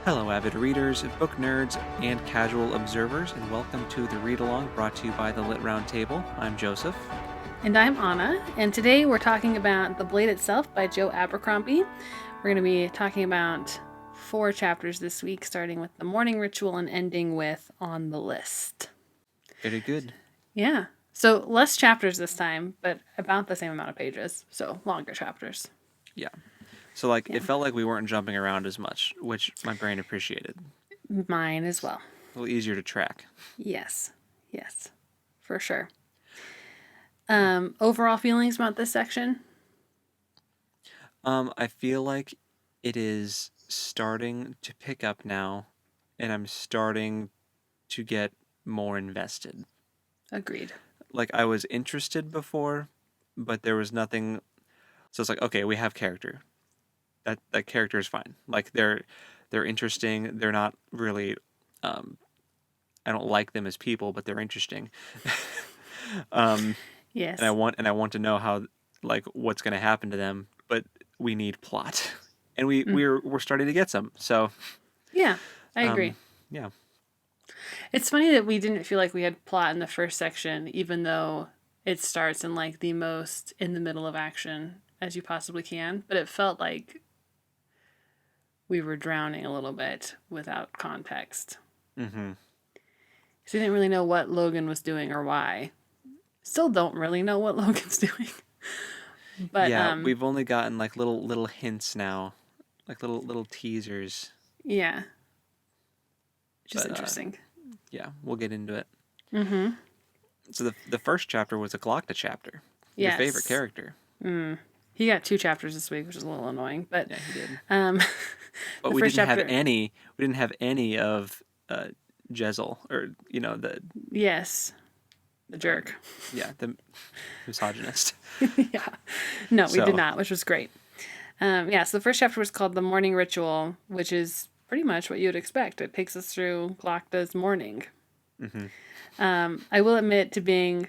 Hello, avid readers, book nerds, and casual observers, and welcome to the Read Along brought to you by the Lit Round Table. I'm Joseph. And I'm Anna, and today we're talking about The Blade Itself by Joe Abercrombie. We're going to be talking about 4 chapters this week, starting with The Morning Ritual and ending with On the List. Very good. Yeah. So less chapters this time, but about the same amount of pages. So longer chapters. Yeah. So, it felt like we weren't jumping around as much, which my brain appreciated. Mine as well. A little easier to track. Yes. Yes. For sure. Overall feelings about this section? I feel like it is starting to pick up now, and I'm starting to get more invested. Agreed. I was interested before, but there was nothing. So it's like, okay, we have character. That character is fine. They're interesting. They're not really. I don't like them as people, but they're interesting. Yes. And I want to know how what's going to happen to them. But we need plot, and we're starting to get some. So yeah, I agree. Yeah. It's funny that we didn't feel like we had plot in the first section, even though it starts in the most in the middle of action as you possibly can. But it felt like we were drowning a little bit without context. Mm-hmm. So we didn't really know what Logan was doing or why. Still don't really know what Logan's doing. But yeah, we've only gotten little hints now, little teasers. Yeah. Which is interesting. Yeah, we'll get into it. Mm-hmm. So the first chapter was a Glockta chapter. Your favorite character. He got 2 chapters this week, which is a little annoying, but yeah, he did. But we didn't have any. We didn't have any of Jezel, or the the jerk. The misogynist. Yeah, no, we did not, which was great. So the first chapter was called The Morning Ritual, which is pretty much what you would expect. It takes us through Glockta's morning. Mm-hmm. I will admit to being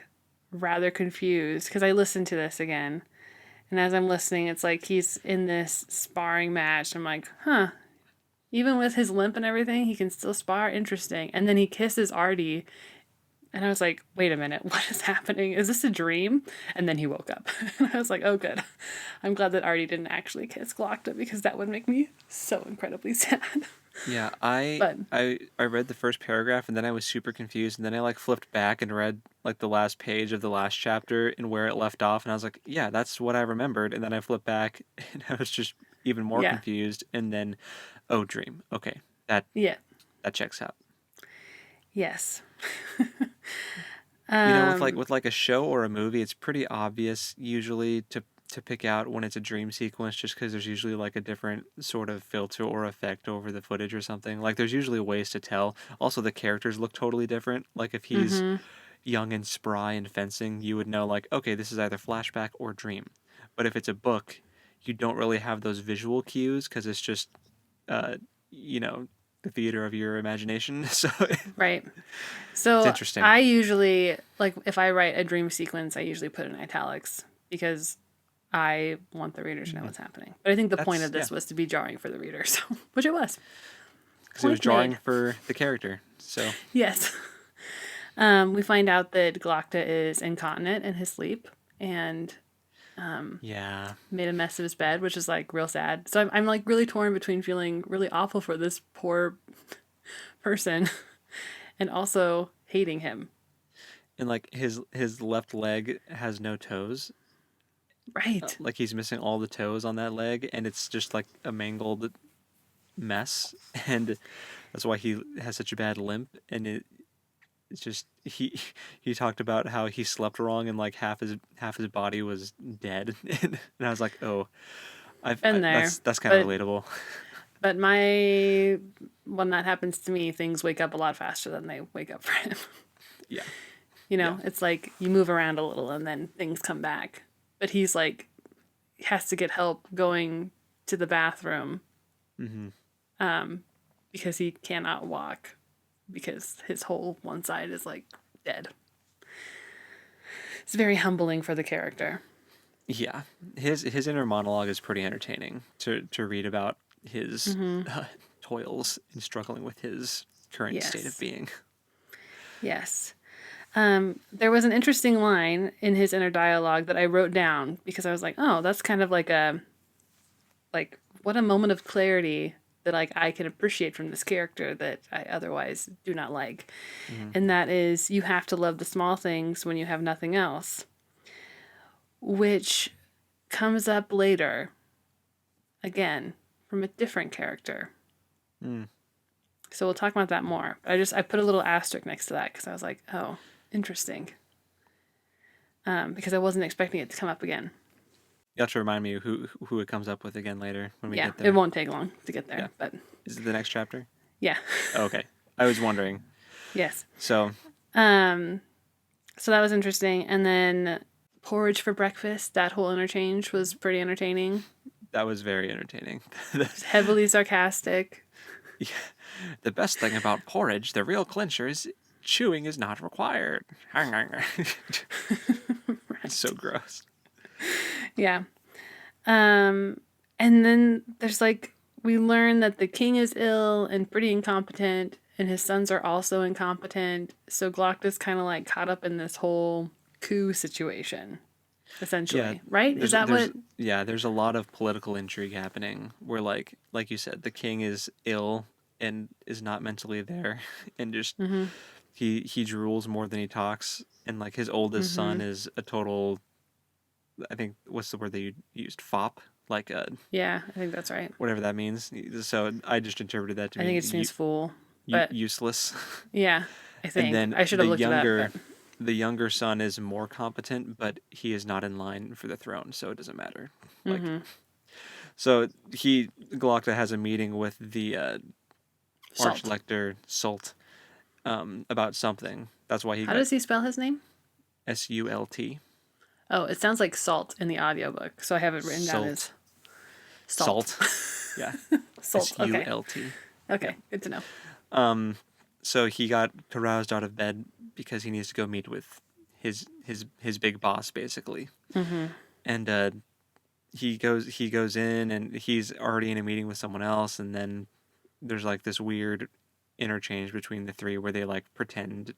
rather confused because I listened to this again. And as I'm listening, it's like he's in this sparring match. I'm like, huh. Even with his limp and everything, he can still spar. Interesting. And then he kisses Artie. And I was like, wait a minute. What is happening? Is this a dream? And then he woke up. And I was like, oh, good. I'm glad that Artie didn't actually kiss Glockta because that would make me so incredibly sad. Yeah, I read the first paragraph and then I was super confused, and then I flipped back and read the last page of the last chapter and where it left off, and I was like, yeah, that's what I remembered, and then I flipped back and I was just even more confused, and then dream. Okay. That checks out. Yes. With a show or a movie, it's pretty obvious usually to pick out when it's a dream sequence, just because there's usually a different sort of filter or effect over the footage or something. There's usually ways to tell. Also, the characters look totally different. If he's young and spry and fencing, you would know okay, this is either flashback or dream. But if it's a book, you don't really have those visual cues because it's just the theater of your imagination. So right. So it's interesting. I usually if I write a dream sequence, I usually put in italics because I want the reader to know what's happening. But I think the point of this was to be jarring for the reader, so which it was. Because it was jarring for the character. So yes. We find out that Glockta is incontinent in his sleep and made a mess of his bed, which is real sad. So I'm really torn between feeling really awful for this poor person and also hating him. And his left leg has no toes. Right. He's missing all the toes on that leg, and it's just a mangled mess, and that's why he has such a bad limp. And it's just he talked about how he slept wrong and half his body was dead, and I was like, oh, I've been there. That's kind of relatable. But when that happens to me, things wake up a lot faster than they wake up for him. Yeah. It's you move around a little and then things come back. But he's has to get help going to the bathroom. Mm-hmm. Because he cannot walk because his whole one side is dead. It's very humbling for the character. Yeah, his inner monologue is pretty entertaining to read about his toils in struggling with his current state of Yes. being. Yes. There was an interesting line in his inner dialogue that I wrote down because I was like, oh, that's kind of like what a moment of clarity that like I can appreciate from this character that I otherwise do not like. Hmm. And that is you have to love the small things when you have nothing else, which comes up later again from a different character. Mm. So we'll talk about that more. I put a little asterisk next to that because I was like, oh, interesting. Because I wasn't expecting it to come up again. You have to remind me who it comes up with again later when we Yeah, get it there. won't take long to get Yeah. there, but Is it the next chapter? yeah, Oh, okay. I was wondering. yes. So So that was interesting, and then porridge for breakfast. That whole interchange was pretty entertaining. that was very entertaining. It's heavily sarcastic. Yeah. The best thing about porridge, the real clincher, is chewing is not required. It's so gross. Yeah. And then there's like we learn that the king is ill and pretty incompetent, and his sons are also incompetent. So Glocta's kind of like caught up in this whole coup situation, essentially, Yeah, right? Is that what? there's a lot of political intrigue happening where like you said, the king is ill and is not mentally there and just Mm-hmm. he drools more than he talks, and like his oldest Mm-hmm. son is a total, I think, what's the word they used, fop, like Yeah, I think that's right. whatever that means. So I just interpreted that to I think it mean just means fool, but useless. yeah, I And think then I should have looked it up, but the younger son is more competent, but he is not in line for the throne, so it doesn't matter. Like, mm-hmm. so Glocta has a meeting with the Salt. Archlector Sult about something. That's why he How got does he spell his name? Sult. Oh, it sounds like salt in the audiobook, so I have it written down as salt. Salt. Yeah. Salt. Okay. Sult. Okay. Good to know. So he got caroused out of bed because he needs to go meet with his big boss, basically. Mm-hmm. And he goes in, and he's already in a meeting with someone else, and then there's like this weird interchange between the three where they like pretend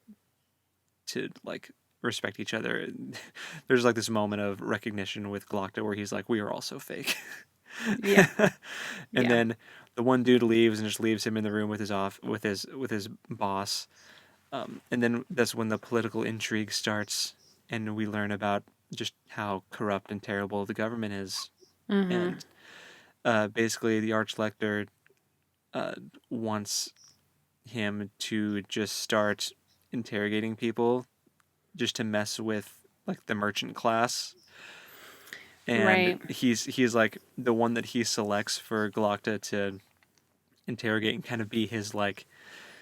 to like respect each other. There's like this moment of recognition with Glocta where he's like, we are also fake. Yeah. And Yeah. then the one dude leaves and just leaves him in the room with his boss. And then that's when the political intrigue starts, and we learn about just how corrupt and terrible the government is. Mm-hmm. And basically, the Archlector wants him to just start interrogating people, just to mess with like the merchant class. And Right. he's like the one that he selects for Glocta to interrogate and kind of be his like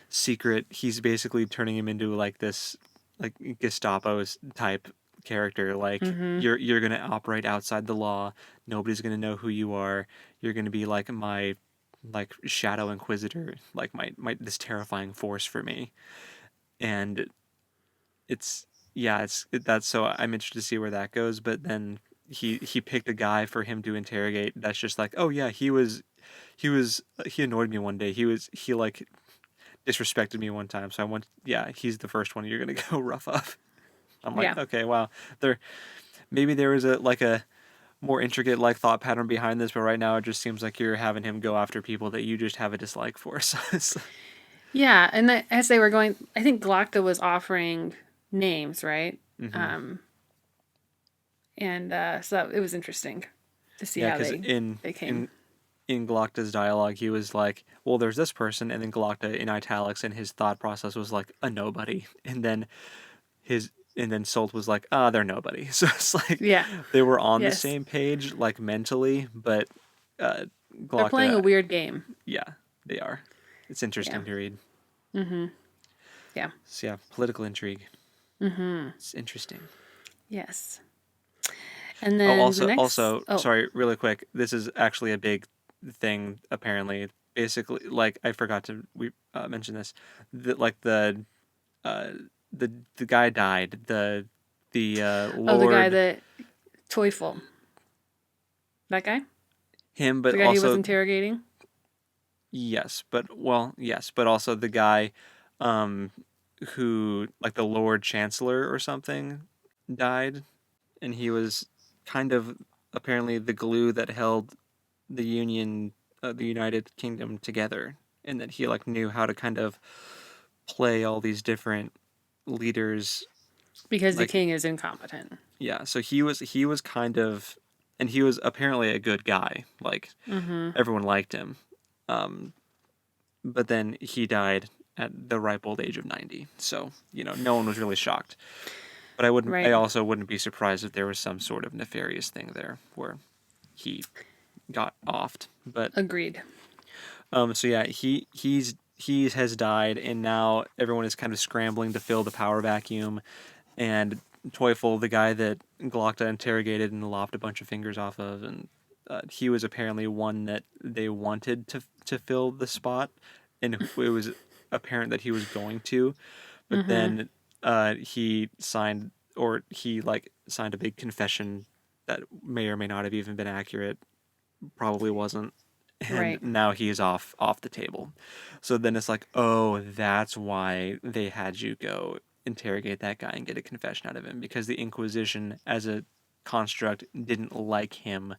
secret. He's basically turning him into like this like Gestapo type character. Like Mm-hmm. you're gonna operate outside the law. Nobody's gonna know who you are. You're gonna be like my like shadow inquisitor, like my this terrifying force for me. And it's that's so I'm interested to see where that goes. But then he picked a guy for him to interrogate. That's just like, oh yeah, he annoyed me one day. He like disrespected me one time. So I went, yeah, he's the first one you're gonna go rough up. I'm like, Yeah. okay, wow. Maybe there was a more intricate like thought pattern behind this, but right now it just seems like you're having him go after people that you just have a dislike for. So it's, Yeah. And as they were going, I think Glocta was offering names, right? mm-hmm. Um, and so it was interesting to see Yeah, how because they came. in Galacta's dialogue, he was like, "Well, there's this person," and then Galacta in italics, and his thought process was like a nobody, and then Sult was like, "Ah, they're nobody." So it's like Yeah. they were on the Yes. same page, like mentally, but uh, They're playing a Galacta, weird game. yeah, they are. It's Yeah. interesting to read. Mm-hmm. Yeah. So yeah, political intrigue. Mm-hmm. It's interesting. Yes. And Oh, then the next. Oh, sorry, really quick. This is actually a big thing. Apparently, basically, like I forgot to mention this. Like uh, the guy died. The the guy Lord, that Teufel. That guy? him, but The guy he was also interrogating? yes, but also the guy um who, like, the Lord Chancellor or something, died, and he was kind of apparently the glue that held the United Kingdom together, and that he, like, knew how to kind of play all these different leaders. Because the Like, king is incompetent. yeah, so he was kind of, and he was apparently a good guy. Like, Mm-hmm. everyone liked him. Um, but then he died at the ripe old age of 90. So, no one was really shocked. But I Right. also wouldn't be surprised if there was some sort of nefarious thing there where he got offed. But Agreed. so yeah, he has died, and now everyone is kind of scrambling to fill the power vacuum. And Teufel, the guy that Glocta interrogated and lopped a bunch of fingers off of, and he was apparently one that they wanted to fill the spot, and it was apparent that he was going to, but Mm-hmm. then he signed, or he, like, signed a big confession that may or may not have even been accurate, probably wasn't, and Right. now he's off the table. So then it's like, oh, that's why they had you go interrogate that guy and get a confession out of him, because the Inquisition as a construct didn't like him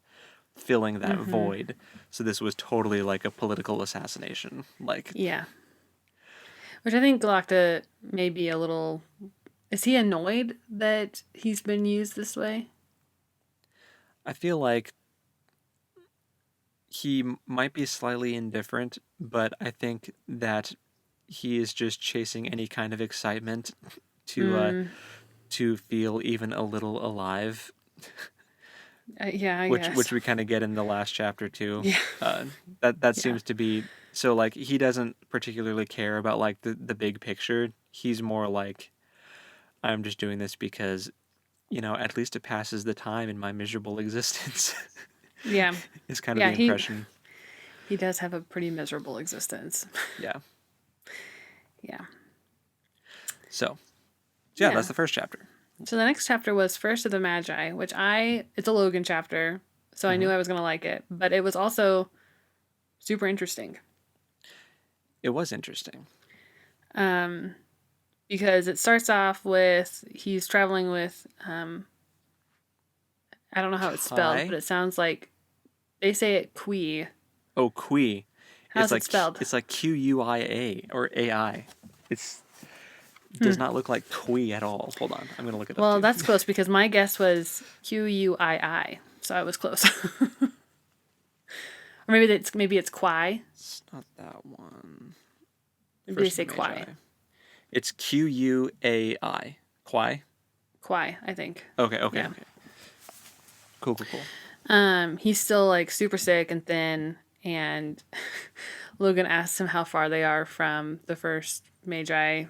filling that Mm-hmm. void. So this was totally like a political assassination. Like, Yeah. Which I think Galacta may be a little. Is he annoyed that he's been used this way? I feel like he might be slightly indifferent, but I think that he is just chasing any kind of excitement to uh Mm, to feel even a little alive, yeah, I which guess. we kind of get in the last chapter too. Yeah. That Yeah. seems to be, so, like, he doesn't particularly care about, like, the big picture. He's more like, I'm just doing this because, at least it passes the time in my miserable existence. Yeah. Is kind of Yeah, the he impression. he does have a pretty miserable existence. Yeah. Yeah. So, yeah, Yeah. that's the first chapter. So the next chapter was First of the Magi, which it's a Logan chapter, so I Hmm. knew I was going to like it, but it was also super interesting. It was interesting. Um because it starts off with he's traveling with I don't know how it's spelled, but Kai? it sounds like they say it Qui. Oh, Kui. How's it spelled? It's like Quia or AI. It's Hmm. does not look like Kui at all. Hold on, I'm gonna look it up Well, too. that's close because my guess was Quii, so I was close. Or maybe it's Quai. It's not that one. Maybe they First of say the Quai. Magi. It's Quai. Quai? Quai, I think. Okay, okay, Yeah. okay. Cool, cool, cool. He's still like super sick and thin, and Logan asks him how far they are from the first Magi.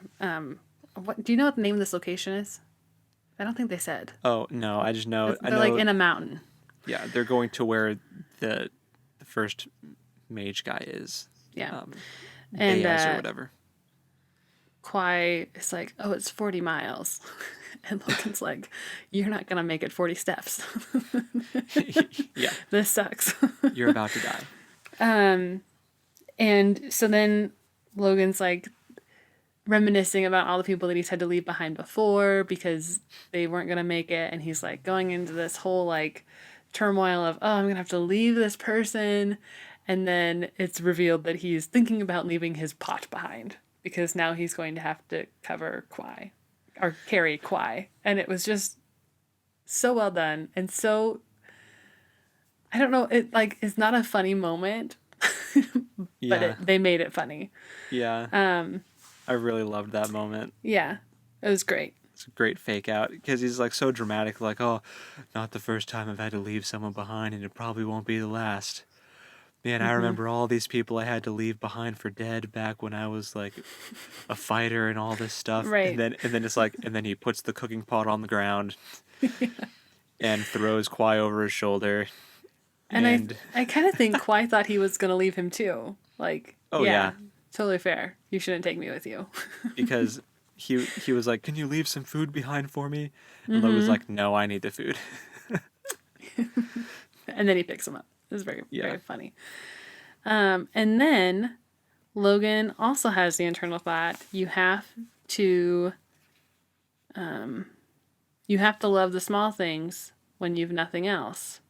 What do you know what the name of this location is? I don't think they said. Oh no, I They're like know. in a mountain. Yeah, they're going to where the first mage guy is. Yeah. Um, And Baez or whatever. Quai is like, oh, it's 40 miles. And Logan's like, you're not going to make it 40 steps. Yeah, This sucks. you're about to die. And so then Logan's like reminiscing about all the people that he's had to leave behind before because they weren't going to make it. And he's like going into this whole like turmoil of, oh, I'm going to have to leave this person. And then it's revealed that he's thinking about leaving his pot behind because now he's going to have to cover Quai or carry Quai. And it was just so well done and so, I don't know, it like is not a funny moment, but Yeah, they made it funny. yeah. I really loved that moment. Yeah, it was great. It's a great fake out because he's, like, so dramatic, like, oh, not the first time I've had to leave someone behind, and it probably won't be the last. Man, I Mm-hmm. remember all these people I had to leave behind for dead back when I was, like, a fighter and all this stuff. Right. And then it's like, and then he puts the cooking pot on the ground and throws Kwai over his shoulder. And And I kind of think Kwai thought he was going to leave him too. Like, oh yeah, yeah, totally fair. You shouldn't take me with you. because he was like, "Can you leave some food behind for me?" And Logan's Mm-hmm. like, "No, I need the food." And then he picks him up. It was very, Yeah. very funny. And then Logan also has the internal thought, to you have to love the small things when you've nothing else.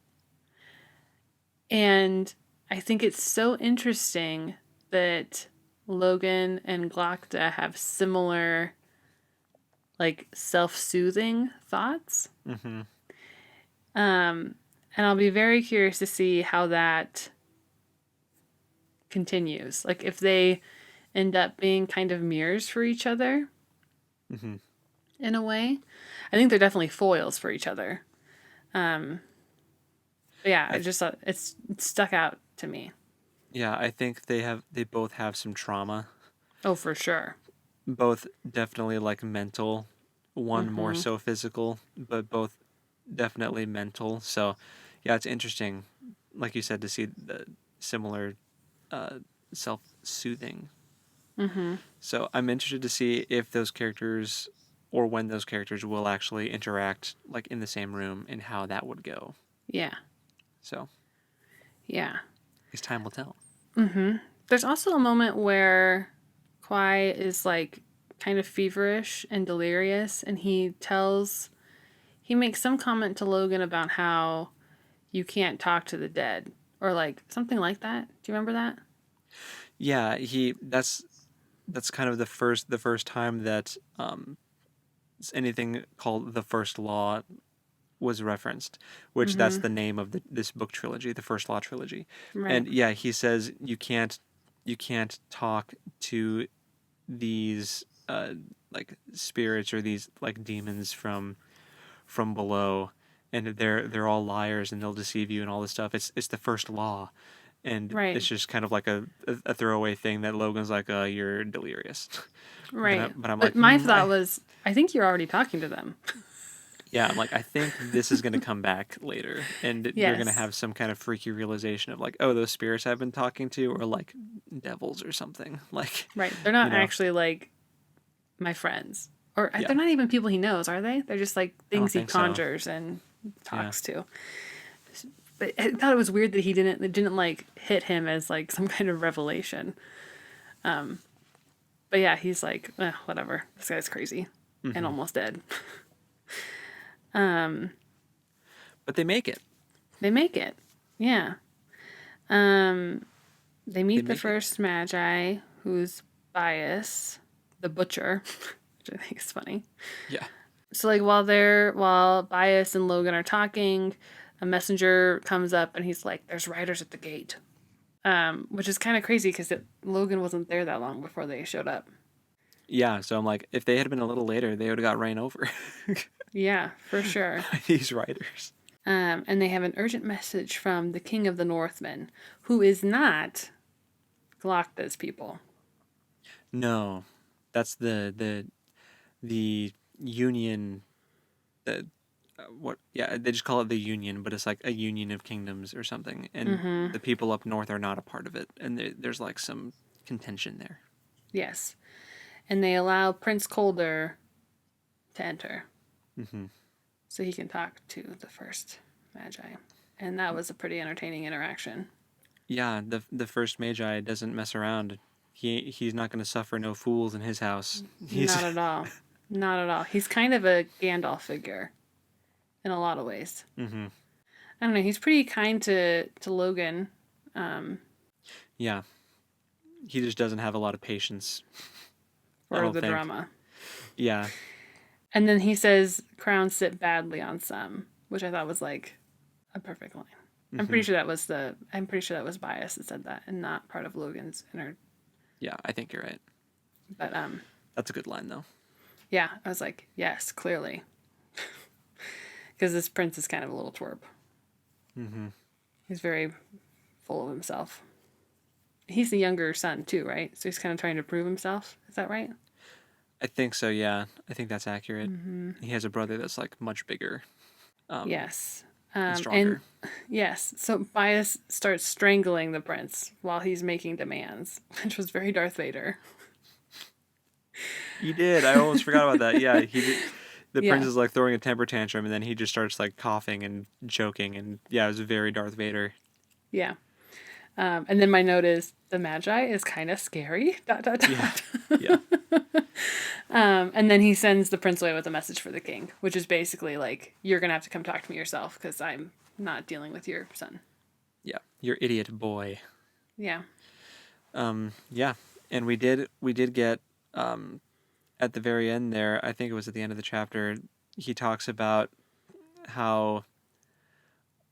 And I think it's so interesting that Logan and Glokta have similar, like, self-soothing thoughts. Mm-hmm. And I'll be very curious to see how that continues. Like, if they end up being kind of mirrors for each other Mm-hmm. in a way. I think they're definitely foils for each other. But yeah, I just thought it stuck out to me. Yeah, I think they both have some trauma. Oh, for sure. Both definitely like mental, one more Mm-hmm. so physical, but both definitely mental. So, yeah, it's interesting, like you said, to see the similar self-soothing. Mm-hmm. So I'm interested to see if those characters or when those characters will actually interact like in the same room and how that would go. Yeah. So, Yeah. I guess time will tell. Mm-hmm. There's also a moment where Kwai is like kind of feverish and delirious, and he makes some comment to Logan about how you can't talk to the dead, or like something like that. Do you remember that? Yeah, he that's kind of the first time that anything called the first law was referenced, which that's Mm-hmm. the name of this book trilogy, the First Law trilogy. Right. And yeah, he says you can't talk to these like spirits or these like demons from below, and they're all liars and they'll deceive you and all this stuff. It's the first law, and Right. it's just kind of like a throwaway thing that Logan's like, you're delirious. but Right. I'm But like, my thought was, I think you're already talking to them. yeah, I'm like, I think this is gonna come back later, and you're gonna Yes. have some kind of freaky realization of like, oh, those spirits I've been talking to are like devils or something. Like, Right. They're you not know, actually like my friends. Or yeah, they're not even people he knows, are they? They're just like I don't things he think so. conjures and Yeah. talks to. But I thought it was weird that it didn't like hit him as like some kind of revelation. But yeah, he's like, whatever. This guy's crazy and Hmm. almost dead. But they make it. They make it. Yeah. Um, they They meet the make it. first Magi, who's Bias, the butcher, which I think is funny. Yeah. So like while Bias and Logan are talking, a messenger comes up and he's like, "There's riders at the gate," which is kind of crazy because Logan wasn't there that long before they showed up. Yeah. So I'm like, if they had been a little later, they would have got ran over Yeah, for sure. by these riders. And they have an urgent message from the King of the Northmen, who is not Glokta's people. No, that's the Union. The what? Yeah, they just call it the Union, but it's like a union of kingdoms or something. And Mm-hmm. the people up north are not a part of it, and there's like some contention there. Yes. And they allow Prince Colder to enter Hmm. so he can talk to the first Magi. And that was a pretty entertaining interaction. Yeah, the first Magi doesn't mess around. He's not going to suffer no fools in his house. He's Not at all. Not at all. He's kind of a Gandalf figure in a lot of ways. hmm I don't know. He's pretty kind to Logan. yeah. He just doesn't have a lot of patience. I For don't the think. drama. Yeah. And then he says crowns sit badly on some, which I thought was like a perfect line. hmm I'm pretty sure that was Bias that said that and not part of Logan's inner. Yeah, I think you're right. But That's a good line though. yeah, I was like, yes, clearly. Because this prince is kind of a little twerp. Hmm. He's very full of himself. He's the younger son too, right? So he's kind of trying to prove himself. Is that right? I think so. Yeah, I think that's accurate. He has a brother that's like much bigger, Yes. and And stronger. yes, so Bias starts strangling the prince while he's making demands, which was very Darth Vader. He did. I almost forgot about that. Yeah, he did. The prince Yeah, is like throwing a temper tantrum, and then he just starts like coughing and choking, and yeah, it was very Darth Vader. yeah. And then my note is the Magi is kind of scary. Dot dot Yeah. dot. Yeah. And then he sends the prince away with a message for the king, which is basically like, you're gonna have to come talk to me yourself because I'm not dealing with your son. Yeah. Your idiot boy. Yeah. Yeah. And we did get at the very end there, I think it was at the end of the chapter, he talks about how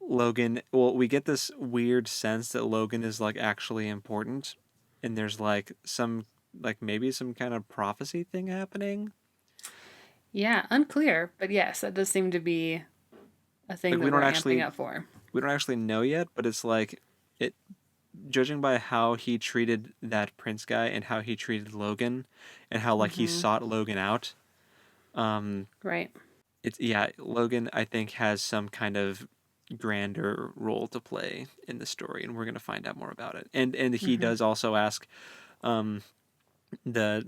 Logan, well, we get this weird sense that Logan is like actually important, and there's like some, like maybe some kind of prophecy thing happening. Yeah, unclear, but yes, that does seem to be a thing Like we that don't we're amping actually up for. we don't actually know yet, but it's like it, judging by how he treated that Prince guy and how he treated Logan and how like he sought Logan out. Um Right. it's, yeah, Logan I think has some kind of grander role to play in the story, and we're going to find out more about it. And he does also ask um the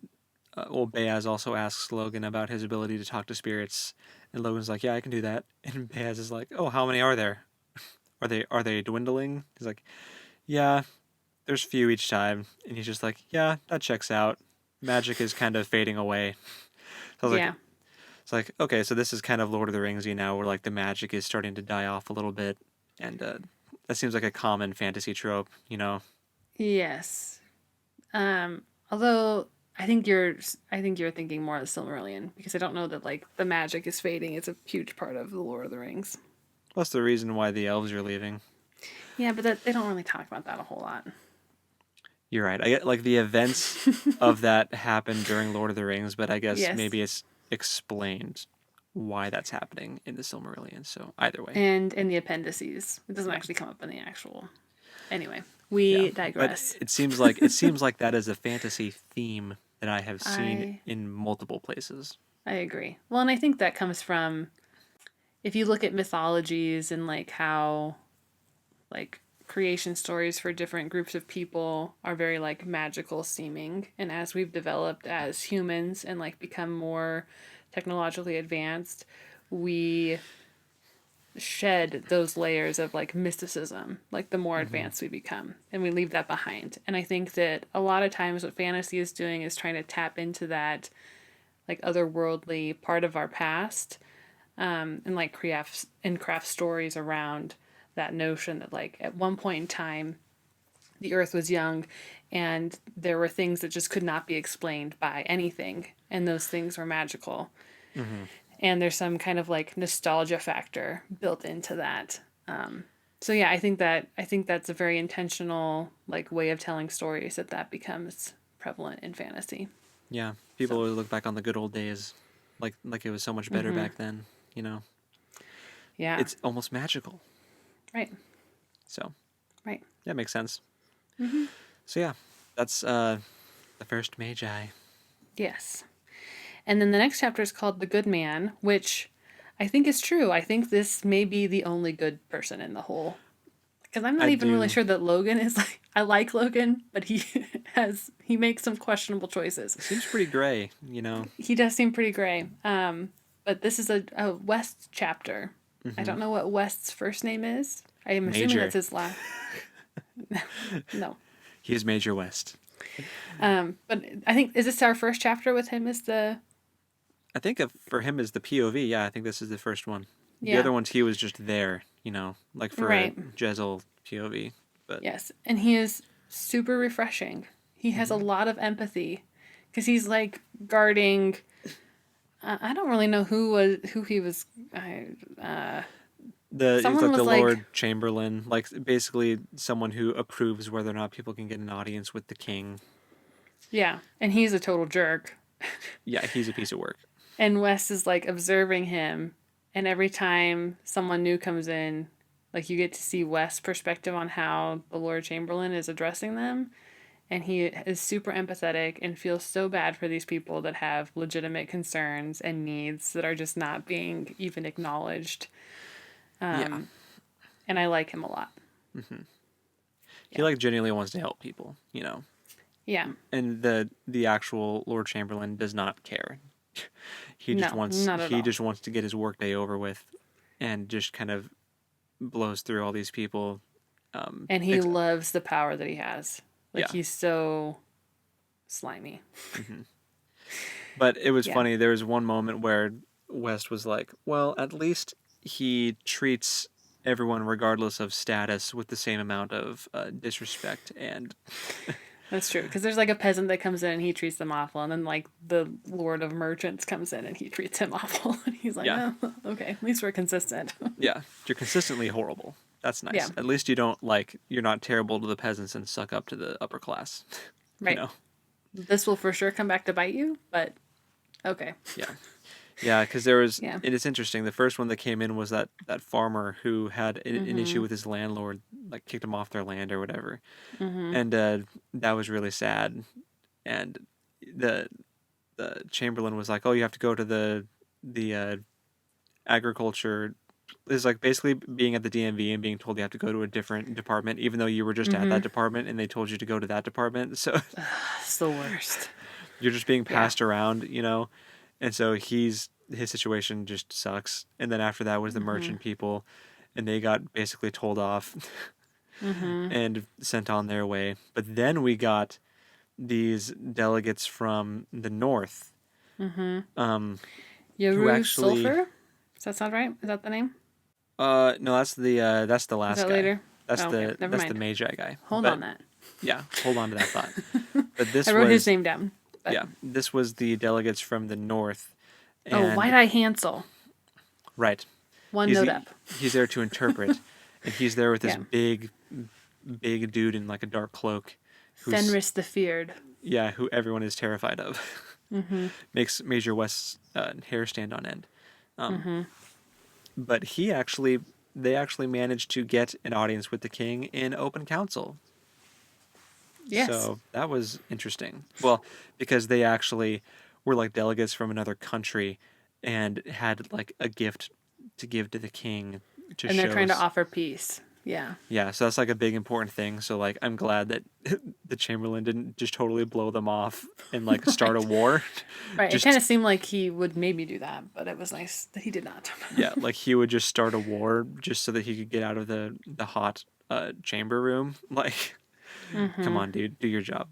well, Beaz also asks Logan about his ability to talk to spirits, and Logan's like, "Yeah, I can do that." And Beaz is like, "Oh, how many are there? Are they dwindling?" He's like, "Yeah, there's few each time." And he's just like, "Yeah, that checks out. Magic is kind of fading away." So I was like, Yeah. it's like, okay, so this is kind of Lord of the Rings, where like the magic is starting to die off a little bit, and that seems like a common fantasy trope. Yes. Although I think you're thinking more of the Silmarillion because I don't know that like the magic is fading. It's a huge part of the Lord of the Rings. Plus the reason why the elves are leaving. Yeah, but they don't really talk about that a whole lot. You're right. I get like the events of that happened during Lord of the Rings, but I guess Yes. maybe it's explained why that's happening in the Silmarillion. So either way, And in the appendices. It doesn't yeah, actually come up in the actual. Anyway, yeah. we But digress. it seems like that is a fantasy theme that I have seen I in multiple places. I agree. Well, and I think that comes from if you look at mythologies and like how like creation stories for different groups of people are very like magical seeming, and as we've developed as humans and like become more technologically advanced, we shed those layers of like mysticism, like the more Hmm. advanced we become, and we leave that behind. And I think that a lot of times what fantasy is doing is trying to tap into that like otherworldly part of our past, and like craft stories around that notion that like at one point in time the earth was young and there were things that just could not be explained by anything, and those things were magical, Hmm. and there's some kind of like nostalgia factor built into that. So yeah, I think that's a very intentional like way of telling stories that becomes prevalent in fantasy. Yeah, people So always look back on the good old days, like it was so much better back then. You know, yeah. it's almost magical. Right. So Right. that makes sense. So yeah, that's the first Magi. Yes. And then the next chapter is called The Good Man, which I think is true. I think this may be the only good person in the whole. Because I'm not I even really do. sure that Logan is like. I like Logan, but he makes some questionable choices. It seems pretty gray. He does seem pretty gray. But this is a West chapter. I Hmm. don't know what West's first name is. I am assuming that's Major. his last. No. He is Major West. But I think is this our first chapter with him as the I think for him is the POV. Yeah, I think this is the first one. The yeah. other ones he was just there, like for a Right. Jezel POV. But Yes, and he is super refreshing. He has a mhm. lot of empathy because he's like guarding. I don't really know who he was. He's Someone like the was like, Lord Chamberlain, like basically someone who approves whether or not people can get an audience with the king. yeah, and he's a total jerk. Yeah, he's a piece of work. And Wes is like observing him, and every time someone new comes in, like you get to see Wes' perspective on how the Lord Chamberlain is addressing them, and he is super empathetic and feels so bad for these people that have legitimate concerns and needs that are just not being even acknowledged. Yeah, And I like him a lot. he Yeah. like genuinely wants to help people. Yeah. And the actual Lord Chamberlain does not care. He just No, wants not at he all. just wants to get his workday over with, and just kind of blows through all these people, And he loves the power that he has. Like, Yeah. he's so slimy. Mm-hmm. But it was funny. There was one moment where West was like, well, at least he treats everyone, regardless of status, with the same amount of disrespect. And That's true. Because there's like a peasant that comes in and he treats them awful. And then like the Lord of Merchants comes in and he treats him awful. And he's like, yeah, oh, okay, at least we're consistent. yeah, you're consistently horrible. That's nice. Yeah. At least you don't you're not terrible to the peasants and suck up to the upper class. You Right. know? This will for sure come back to bite you, but okay. Yeah. Yeah, because there was, Yeah. it is interesting. The first one that came in was that farmer who had an issue with his landlord, like kicked him off their land or whatever, and that was really sad. And the Chamberlain was like, "Oh, you have to go to the agriculture." It's like basically being at the DMV and being told you have to go to a different department, even though you were just at that department and they told you to go to that department. So It's the worst. you're just being passed around, you know. And so his situation just sucks. And then after that was the merchant people, and they got basically told off and sent on their way. But then we got these delegates from the north. Who Yaru actually? Sulfur? Does that sound right? Is that the name? No, that's the last Is that guy. later? That's Oh, okay. Never that's mind. the Magi guy. Hold But, on that. Yeah, hold on to that thought. But this I wrote was his name down. But... yeah, this was the delegates from the north. Oh, And, White-Eye Hansel. right. One He's note the- up. He's there to interpret, and he's there with this Yeah. big dude in like a dark cloak. Fenris the Feared. Yeah, who everyone is terrified of. Makes Major West's hair stand on end. But they actually managed to get an audience with the king in open council. Yes. So that was interesting. Well, because they actually were like delegates from another country and had like a gift to give to the king to and they're show trying to offer peace. Yeah. Yeah, so that's like a big important thing. So like I'm glad that the Chamberlain didn't just totally blow them off and like start a war. Right. Just- It kind of seemed like he would maybe do that, but it was nice that he did not. Yeah, like he would just start a war just so that he could get out of the hot chamber room. Like, come on, dude, do your job.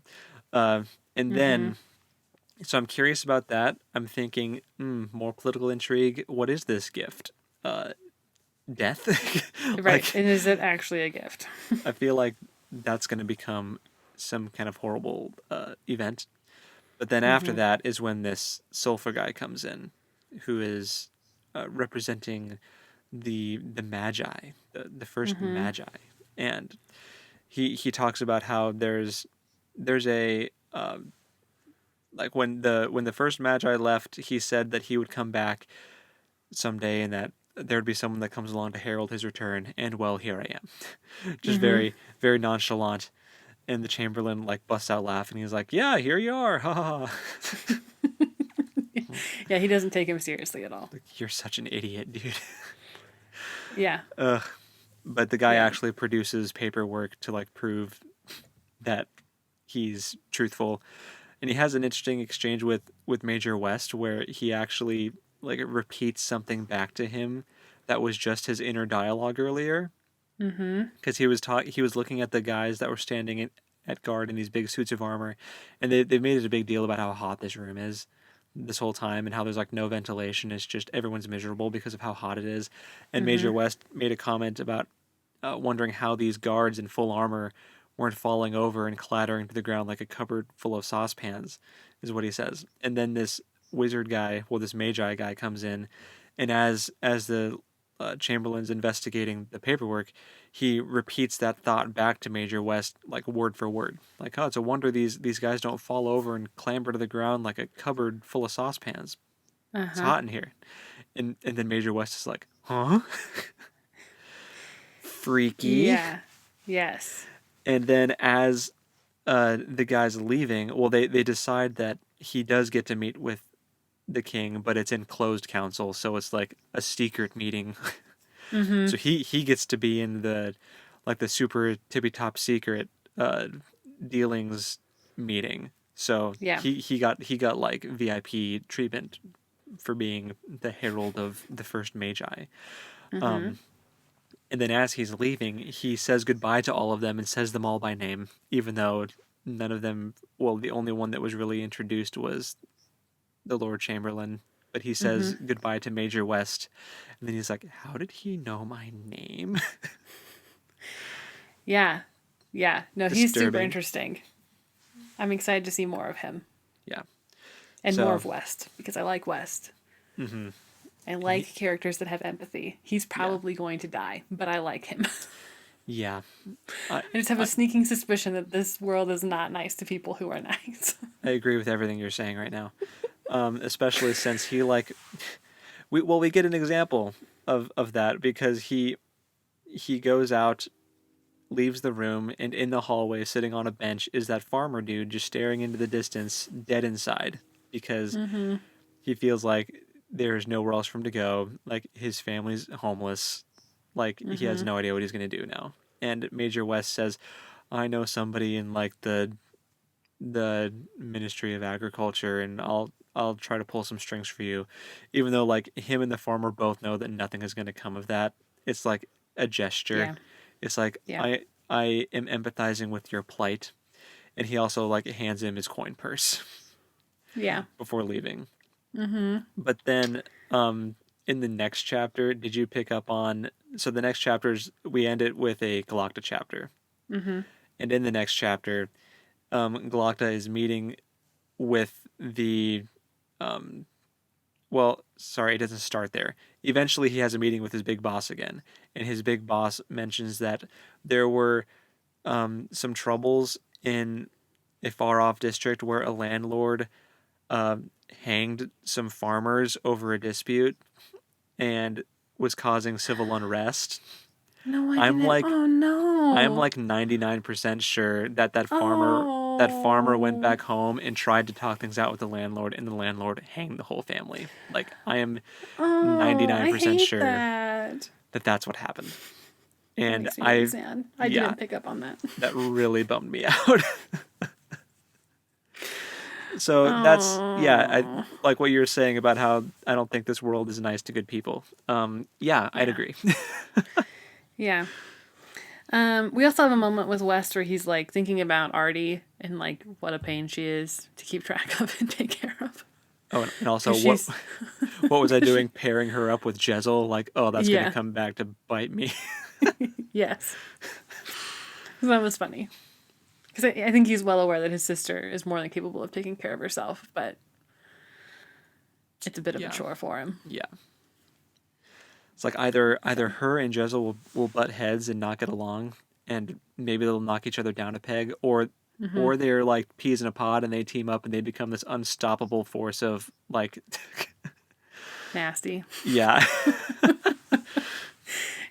And then, so I'm curious about that. I'm thinking, more political intrigue. What is this gift? Death? Right. Like, And is it actually a gift? I feel like that's going to become some kind of horrible event. But then after that is when this sulfur guy comes in, who is representing the Magi, the first Magi, and he talks about how there's a like when the first Magi left, he said that he would come back someday and that there would be someone that comes along to herald his return, and well, here I am. Just very, very nonchalant. And the Chamberlain like busts out laughing. He's like, "Yeah, here you are, ha ha ha." Yeah, he doesn't take him seriously at all. Like, you're such an idiot, dude. Yeah. But the guy Yeah. actually produces paperwork to like prove that he's truthful, and he has an interesting exchange with Major West where he actually like repeats something back to him that was just his inner dialogue earlier. Because he was looking at the guys that were standing at guard in these big suits of armor, and they made it a big deal about how hot this room is this whole time and how there's like no ventilation. It's just everyone's miserable because of how hot it is. And Major West made a comment about wondering how these guards in full armor weren't falling over and clattering to the ground like a cupboard full of saucepans, is what he says. And then this wizard guy, well, this Magi guy comes in, and as the Chamberlain's investigating the paperwork, he repeats that thought back to Major West, like word for word. Like, oh, it's a wonder these guys don't fall over and clamber to the ground like a cupboard full of saucepans. It's hot in here. And then Major West is like, huh? Freaky. Yeah. Yes. And then as the guy's leaving, well, they decide that he does get to meet with the king, but it's in closed council, so it's like a secret meeting. So he gets to be in the super tippy top secret dealings meeting. So Yeah. he got like VIP treatment for being the herald of the first Magi. And And then as he's leaving, he says goodbye to all of them and says them all by name, even though none of them, well, the only one that was really introduced was the Lord Chamberlain. But he says goodbye to Major West. And then he's like, how did he know my name? Yeah. Yeah. No, he's super Disturbing. interesting. I'm excited to see more of him. Yeah. And So- more of West, because I like West. Mm-hmm. I like characters that have empathy. He's probably going to die, but I like him. Yeah. I just have a sneaking suspicion that this world is not nice to people who are nice. I agree with everything you're saying right now. Especially since he we get an example of that because he goes out, leaves the room, and in the hallway sitting on a bench is that farmer dude just staring into the distance, dead inside, because he feels like there's nowhere else for him to go. Like his family's homeless. Like he has no idea what he's gonna do now. And Major West says, I know somebody in like the Ministry of Agriculture, and I'll try to pull some strings for you, even though like him and the farmer both know that nothing is going to come of that. It's like a gesture. Yeah. It's like I am empathizing with your plight, and he also like hands him his coin purse Yeah. before leaving. But then in the next chapter, did you pick up on? So the next chapters we end it with a Galacta chapter, and in the next chapter, Galacta is meeting with the well, sorry, it doesn't start there. Eventually he has a meeting with his big boss again, and his big boss mentions that there were some troubles in a far off district where a landlord hanged some farmers over a dispute and was causing civil unrest. No, I I'm didn't. like- oh no. I'm like 99% sure that farmer went back home and tried to talk things out with the landlord, and the landlord hanged the whole family. Like I am 99% sure that. that's what happened. That And makes me really sad. I yeah. didn't pick up on that. that really bummed me out. So that's I like what you were saying about how I don't think this world is nice to good people. I'd agree. Yeah. We also have a moment with West where he's like thinking about Artie and like what a pain she is to keep track of and take care of. Oh, and also 'Cause what she's- what was I doing pairing her up with Jezel? Like, oh, that's Yeah. gonna come back to bite me. Yes. That was funny. Because I think he's well aware that his sister is more than capable of taking care of herself, but it's a bit of Yeah. a chore for him. Yeah. It's like either her and Jezel will butt heads and not get along, and maybe they'll knock each other down a peg, or they're like peas in a pod and they team up and they become this unstoppable force of like Nasty. yeah.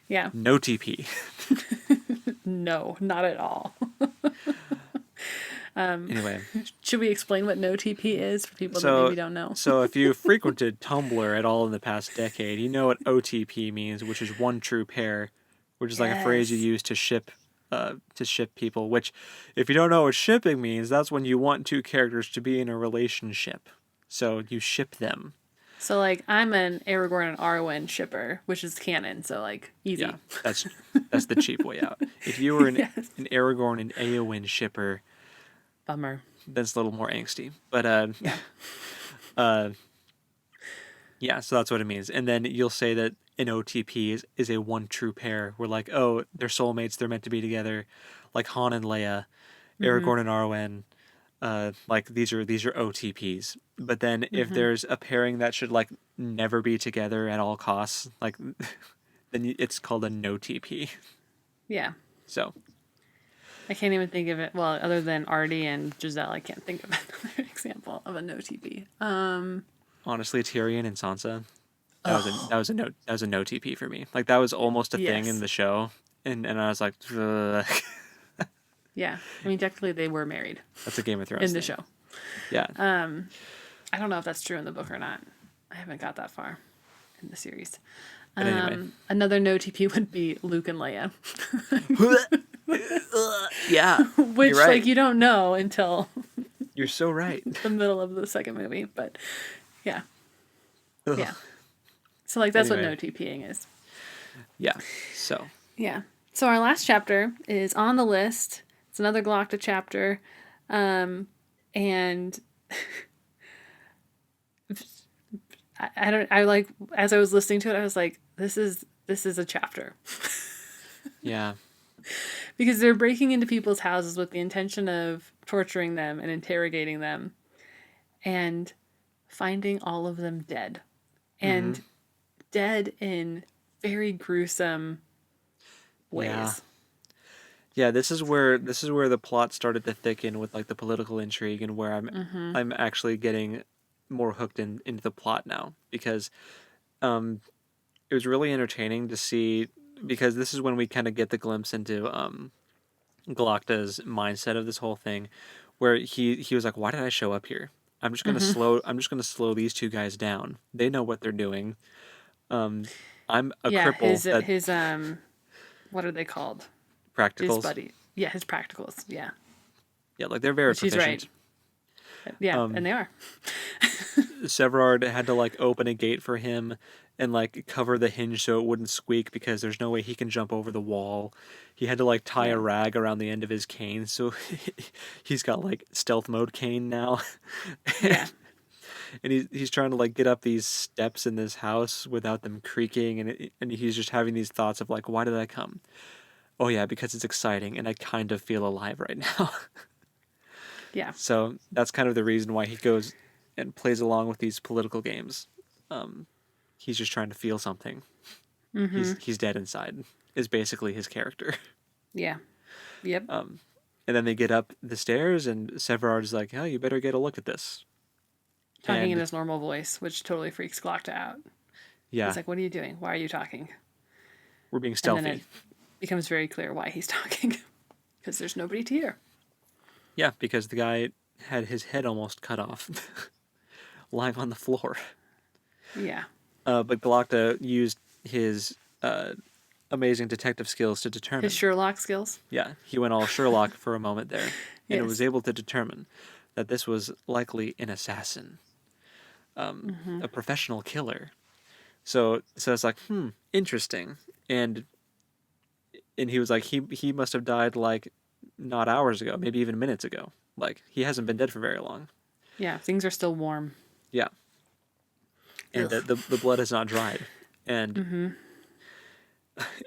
Yeah. No TP. No, not at all. Anyway, Should we explain what no TP is for people that so maybe don't know? so if you frequented Tumblr at all in the past decade, you know what OTP means, which is one true pair, which is like a phrase you Yes. use to ship people. Which, if you don't know what shipping means, that's when you want two characters to be in a relationship. So you ship them. So, like, I'm an Aragorn and Arwen shipper, which is canon, so, like, easy. Yeah, that's the cheap way out. If you were Yes. an Aragorn and Eowyn shipper, Bummer. that's a little more angsty. But Yeah. yeah, so that's what it means. And then you'll say that an OTP is a one true pair. We're like, oh, they're soulmates, they're meant to be together, like Han and Leia, Aragorn and Arwen. Like these are OTPs. But then if there's a pairing that should like never be together at all costs, like then it's called a no TP. Yeah. So I can't even think of it. Well, other than Artie and Giselle, I can't think of another example of a no TP. honestly, Tyrion and Sansa, that was a no TP for me. Like that was almost a thing Yes. in the show, and I was like, ugh. Yeah. I mean, technically, they were married That's a Game of Thrones in the thing. show. Yeah. I don't know if that's true in the book or not. I haven't got that far in the series. But anyway. Another no TP would be Luke and Leia, Yeah. which You're right. like you don't know until You're so right. the middle of the second movie. But yeah, Ugh. yeah. So like that's Anyway. what no TPing is. Yeah. So Yeah. So our last chapter is on the list. It's another Galacta chapter. And I don't I like as I was listening to it, I was like, this is a chapter. Yeah. Because they're breaking into people's houses with the intention of torturing them and interrogating them and finding all of them dead. Mm-hmm. And dead in very gruesome Yeah. ways. Yeah, this is where the plot started to thicken with like the political intrigue and where I'm actually getting more hooked into the plot now because um it was really entertaining to see because this is when we kind of get the glimpse into Galacta's mindset of this whole thing where he was like, "Why did I show up here? I'm just going to slow these two guys down. They know what they're doing. Um I'm a Yeah, cripple that his what are they called? His practicals. buddy. Yeah, his practicals. Yeah. Yeah, like they're very Which he's right. proficient. Yeah, and Um they are. Severard had to like open a gate for him and like cover the hinge so it wouldn't squeak because there's no way he can jump over the wall. He had to like tie a Yeah. rag around the end of his cane so he's got like stealth mode cane now. Yeah. And he's trying to like get up these steps in this house without them creaking and he's just having these thoughts of like why did I come? Oh yeah, because it's exciting and I kind of feel alive right now. Yeah. So that's kind of the reason why he goes and plays along with these political games. Um, he's just trying to feel something. He's dead inside. Is basically his character. Yeah. Yep. And then they get up the stairs, and Severard's like, "Oh, you better get a look at this." Talking in And his normal voice, which totally freaks Glocta out. yeah, He's like, "What are you doing? Why are you talking?" we're being And then it stealthy. becomes very clear why he's talking. Because there's nobody to hear. Yeah, because the guy had his head almost cut off, lying on the floor. Yeah. But Galacta used his amazing detective skills to His determine. Sherlock skills. Yeah, he went all Sherlock for a moment there, and it was Yes. able to determine that this was likely an assassin, a professional killer. So it's like, interesting. And he was like, he must have died like not hours ago, maybe even minutes ago. Like he hasn't been dead for very long. Yeah. Things are still warm. Yeah, and Ugh. the blood has not dried, and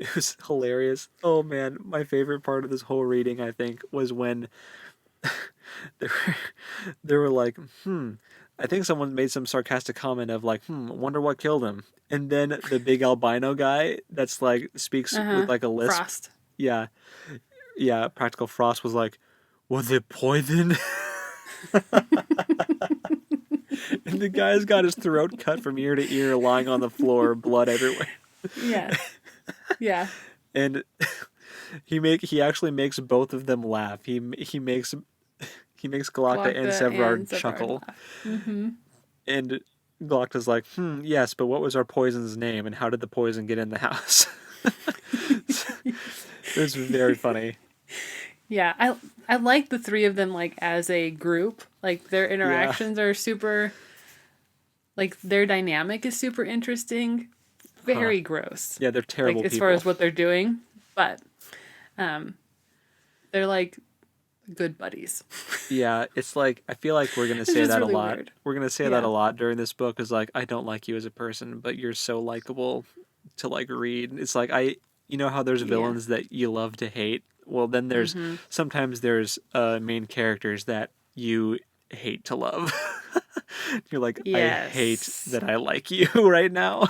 it was hilarious. Oh man, my favorite part of this whole reading, I think, was when they were, they were like, I think someone made some sarcastic comment of like, wonder what killed him. And then the big albino guy that's like speaks with like a lisp. Frost. Yeah. Yeah. Practical Frost was like, was it poison? And the guy's got his throat cut from ear to ear, lying on the floor, blood everywhere. Yeah. Yeah. And he actually makes both of them laugh. He makes Galacta and Glocta Severard and Severard chuckle. laugh. And Galacta's like, yes, but what was our poison's name and how did the poison get in the house? It was very funny. Yeah. I like the three of them like as a group. Like their Yeah. interactions are super like their dynamic is super interesting. Very gross. Yeah, they're terrible Like as people. far as what they're doing. But they're like good buddies. Yeah, it's like I feel like we're gonna It's say just that a really lot. weird. We're gonna say that Yeah. a lot during this book. Is like I don't like you as a person, but you're so likable to like read. It's like you know how there's Yeah. villains that you love to hate. Well, then there's sometimes there's main characters that you hate to love. You're like I hate Yes. that I like you right now.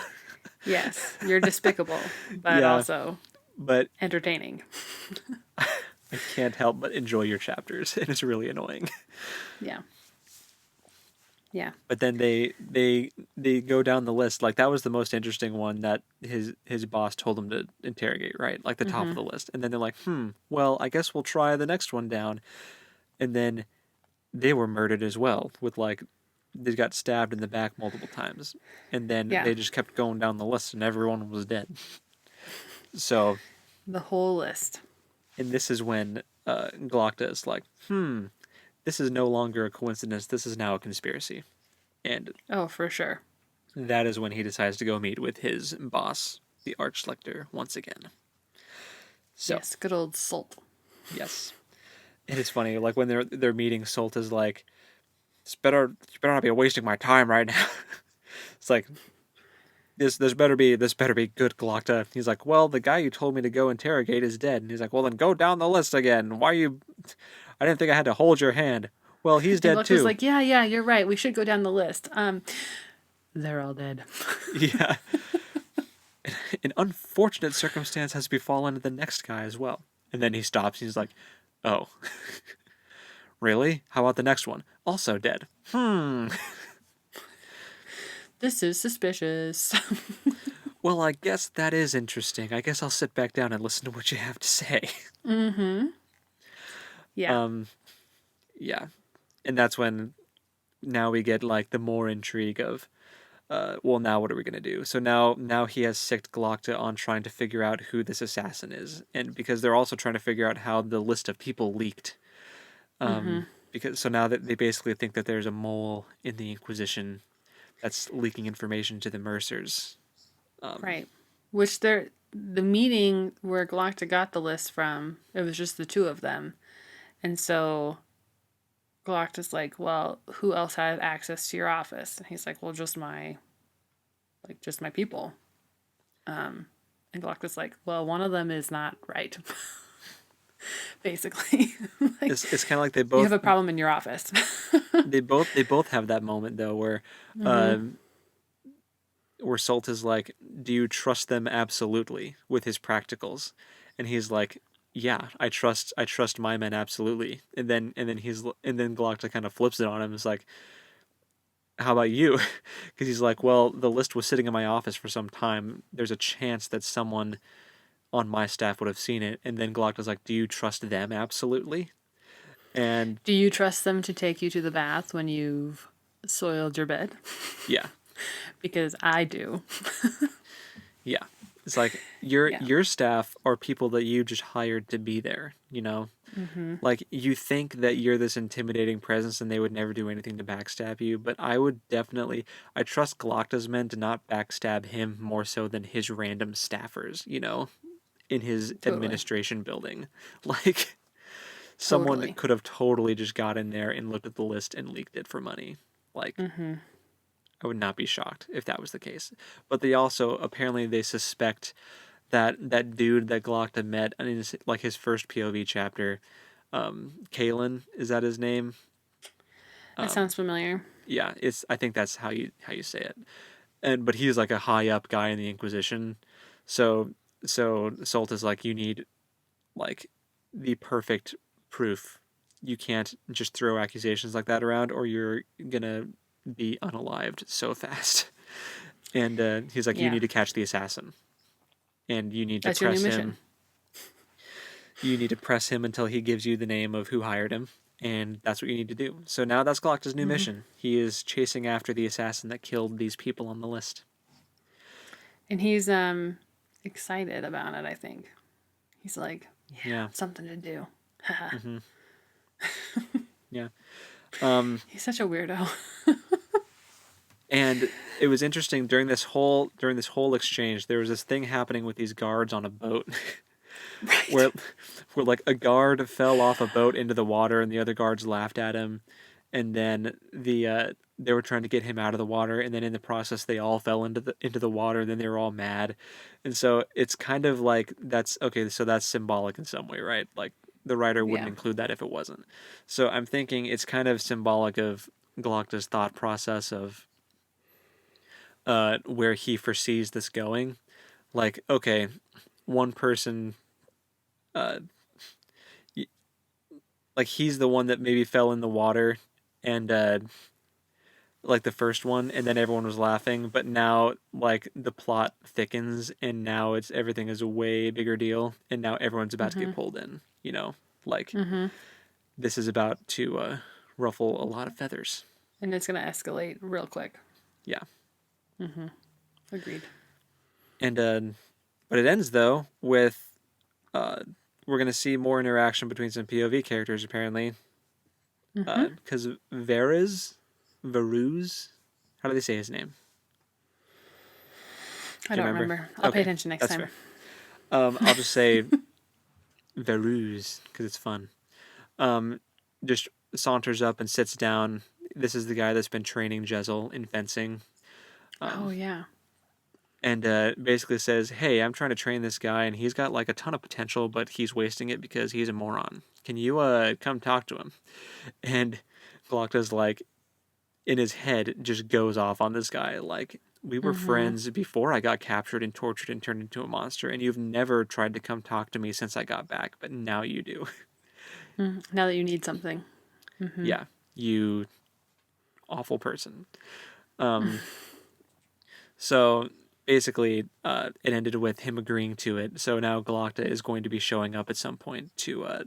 Yes. You're despicable, but Yeah, also but entertaining. I can't help but enjoy your chapters, and it's really annoying. Yeah. Yeah. But then they go down the list. Like that was the most interesting one that his boss told him to interrogate, right? Like the top of the list. And then they're like, well, I guess we'll try the next one down. And then they were murdered as well, with like they got stabbed in the back multiple times. And then Yeah. they just kept going down the list and everyone was dead. So, The whole list. and this is when Glocta is like, this is no longer a coincidence. This is now a conspiracy. And Oh, for sure. that is when he decides to go meet with his boss, the Archlector, once again. So Yes, good old salt. yes, and it's funny. Like when they're meeting, Salt is like, you better not be wasting my time right now." It's like this better be good, Galacta. He's like, "Well, the guy you told me to go interrogate is dead." And he's like, "Well, then go down the list again. Why you? I didn't think I had to hold your hand." Well, he's And dead Galacta's too. like, yeah, you're right. We should go down the list. They're all dead. Yeah. An unfortunate circumstance has befallen the next guy as well. And then he stops. He's like, "Oh, really? How about the next one? Also dead. Hmm. This is suspicious. Well, I guess that is interesting. I guess I'll sit back down and listen to what you have to say." Mm-hmm. Yeah. Um, yeah. And that's when now we get like the more intrigue of, well, now what are we gonna do? So now he has sicked Galacta on trying to figure out who this assassin is, and because they're also trying to figure out how the list of people leaked. Mm-hmm. Because so now that they basically think that there's a mole in the Inquisition that's leaking information to the Mercers. Right. Which the meeting where Galacta got the list from, it was just the two of them. And so Galacta's like, well, who else has access to your office? And he's like, well, just my people. And Galacta's like, well, one of them is not right. Basically. Like, It's kind of like you have a problem in your office. they both have that moment though where Salt is like, "Do you trust them absolutely with his practicals?" And he's like, "Yeah, I trust my men absolutely." And then Galacta kind of flips it on him. It's like, "How about you?" Because he's like, "Well, the list was sitting in my office for some time. There's a chance that someone on my staff would have seen it." And then Galacta's like, "Do you trust them absolutely?" And Do you trust them to take you to the bath when you've soiled your bed? yeah, Because I do. yeah. It's like Yeah. your staff are people that you just hired to be there, you know? Mm-hmm. Like you think that you're this intimidating presence and they would never do anything to backstab you, but I trust Galacta's men to not backstab him more so than his random staffers, you know, in his Totally. administration building. Like someone Totally. could have totally just got in there and looked at the list and leaked it for money. Like Mm-hmm. I would not be shocked if that was the case. But they also apparently they suspect that dude that Galacta met in his first POV chapter, Kalen, is that his name? That Um, sounds familiar. yeah, it's I think that's how you say it. But he's like a high up guy in the Inquisition, so Salt is like, you need like the perfect proof. You can't just throw accusations like that around, or you're gonna be unalived so fast. And he's like, you Yeah. need to catch the assassin, and you need to That's your new press mission. him. You need to press him until he gives you the name of who hired him, and that's what you need to do. So now that's Galacta's new Mm-hmm. mission. He is chasing after the assassin that killed these people on the list. And he's excited about it, I think. He's like, yeah, Yeah. something to do. Hmm. Yeah. He's such a weirdo. And it was interesting during this whole exchange. There was this thing happening with these guards on a boat, Right. where like a guard fell off a boat into the water, and the other guards laughed at him, and then they were trying to get him out of the water, and then in the process they all fell into the water, and then they were all mad, and so it's kind of like that's okay. So that's symbolic in some way, right? Like the writer wouldn't Yeah. include that if it wasn't. So I'm thinking it's kind of symbolic of Galacta's thought process of where he foresees this going. Like, okay, one person, uh, like he's the one that maybe fell in the water, and like the first one, and then everyone was laughing. But now, like the plot thickens, and now it's everything is a way bigger deal, and now everyone's about to Mm-hmm. get pulled in. You know, like Mm-hmm. this is about to ruffle a lot of feathers. And it's gonna escalate real quick. Yeah, Mm-hmm. Agreed. and but it ends though with uh, we're gonna see more interaction between some POV characters apparently, Mm-hmm. because Varuz, how do they say his name? I Do you don't remember? remember. I'll pay Okay, attention next that's time. fair. I'll just say Verus, because it's fun. Just saunters up and sits down. This is the guy that's been training Jezel in fencing. Oh yeah. And basically says, hey, I'm trying to train this guy, and he's got like a ton of potential, but he's wasting it because he's a moron. Can you come talk to him? And Glocta's like, in his head, just goes off on this guy. Like, we were friends before I got captured and tortured and turned into a monster, and you've never tried to come talk to me since I got back, but now you do. Now that you need something. Yeah, you awful person. So basically, it ended with him agreeing to it. So now Glocta is going to be showing up at some point to,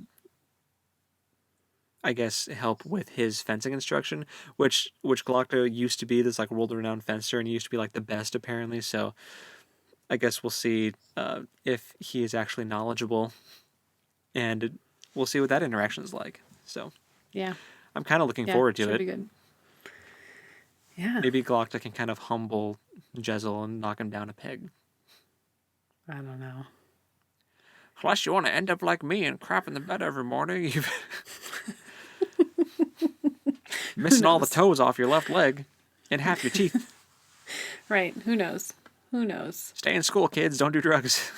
I guess, help with his fencing instruction, which Glocta used to be this like world-renowned fencer, and he used to be like the best apparently. So I guess we'll see if he is actually knowledgeable, and we'll see what that interaction is like. So Yeah. I'm kind of looking forward to should it. be good. Yeah. Maybe Glocta can kind of humble Jezel and knock him down a peg. I don't know. Unless you want to end up like me and crap in the bed every morning, you've missing all the toes off your left leg and half your teeth. Right. Who knows? Who knows? Stay in school, kids. Don't do drugs.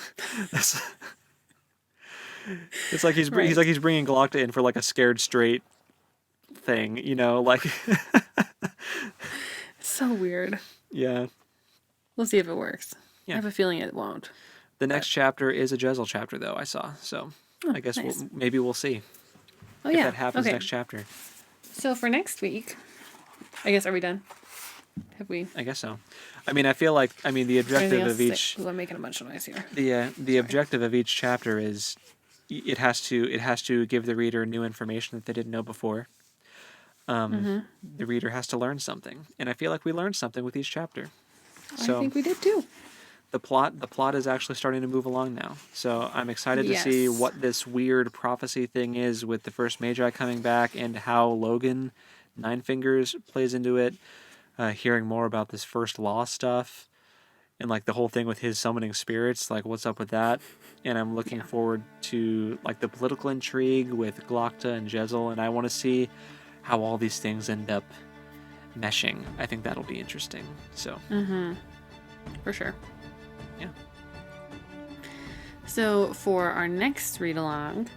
It's like he's bringing Glocta in for like a scared straight thing, you know, like. It's so weird. Yeah. We'll see if it works. Yeah. I have a feeling it won't. The next chapter is a Jezel chapter, though, I saw. So I guess nice. maybe we'll see Oh if yeah. that happens Okay. next chapter. So for next week, I guess, are we done? Have we? I guess so. I mean, I feel like the Anything objective else of to say? each Ooh, I'm making a bunch of noise here. the objective of each chapter is it has to give the reader new information that they didn't know before. The reader has to learn something, and I feel like we learned something with each chapter. So I think we did too. the plot is actually starting to move along now. So I'm excited to see Yes. what this weird prophecy thing is with the first Magi coming back, and how Logan Nine Fingers plays into it. Hearing more about this first law stuff, and like the whole thing with his summoning spirits, like what's up with that. And I'm looking forward to like the political intrigue with Glocta and Jezel, and I want to see how all these things end up meshing. I think that'll be interesting. So For sure. yeah. So for our next read along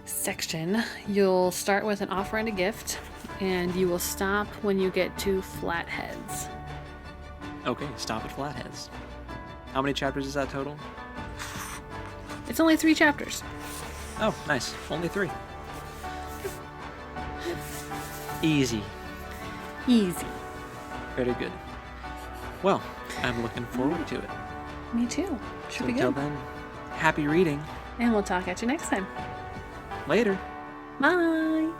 section, you'll start with an offer and a gift, and you will stop when you get to Flatheads. Okay, stop at Flatheads. How many chapters is that total? It's only 3 chapters. Oh, nice. Only 3. Easy. Easy. Very good. Well, I'm looking forward to it. Me too. Should So be until good. then, happy reading. And we'll talk at you next time. Later. Bye.